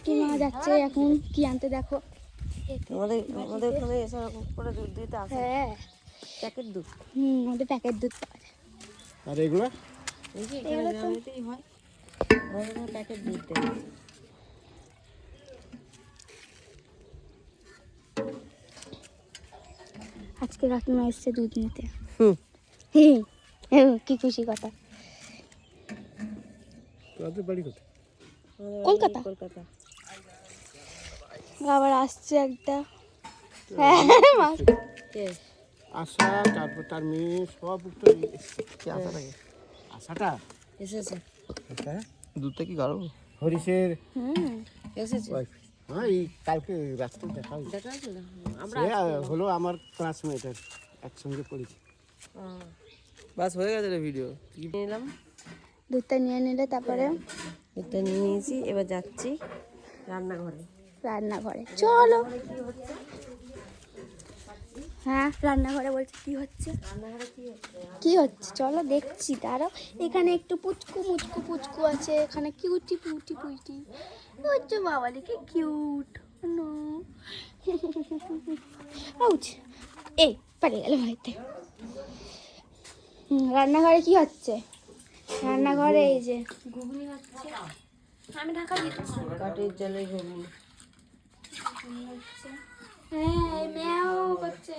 কি মা যাচ্ছে এখন কি আনতে দেখো আমাদের ওখানে এরকম করে দুধ দিতে আসে। হ্যাঁ প্যাকেট দুধ। আমাদের প্যাকেট দুধ পাওয়া যায়। আর এগুলো এখানে গ্রামেতেই হয়, প্যাকেট দুধ দেয়। আজকে কাকিমা এসছে দুধ নিতে। হুম। কি খুশি কথা। তোদের বাড়ি কোথায়? কলকাতা। কলকাতা। আবার আসছে একটা কে? আশা, তারপর তার মেয়ে সব তো আশাটাকে আশাটা এসেছে। হ্যাঁ দুধটা কি গাঢ়? হরিশের এসেছে। ওয়াইফ। হ্যাঁ এই কালকে রাস্তা দেখা হয়েছে। দেখা হয়েছিল? আমরা সে হলো আমার ক্লাসমেটের, একসঙ্গে পড়েছি। বাস হয়ে গেছে রে ভিডিও। নিলাম, দুধটা নিয়ে নিলে তারপরে দুধটা নিয়ে নিয়েছি, এবার যাচ্ছি রান্নাঘরে। রান্নাঘরে চলো। হ্যাঁ রান্নাঘরে বলছি কি হচ্ছে, কি হচ্ছে চলো দেখছি। দাঁড়াও, এখানে একটু পুচকু মুচকু পুচকু আছে, এখানে কিউটি পুটি পুটি হচ্ছে। বাবা দেখে কিউট আউচ, এই পালিয়ে গেল বাড়িতে। রান্নাঘরে কি হচ্ছে? রান্নাঘরে এই যে ঘুগনি হচ্ছে, আমি ঢাকা দিচ্ছি। কাঠের জলে ঘুগনি। হ্যাঁ ম্যাও করছে।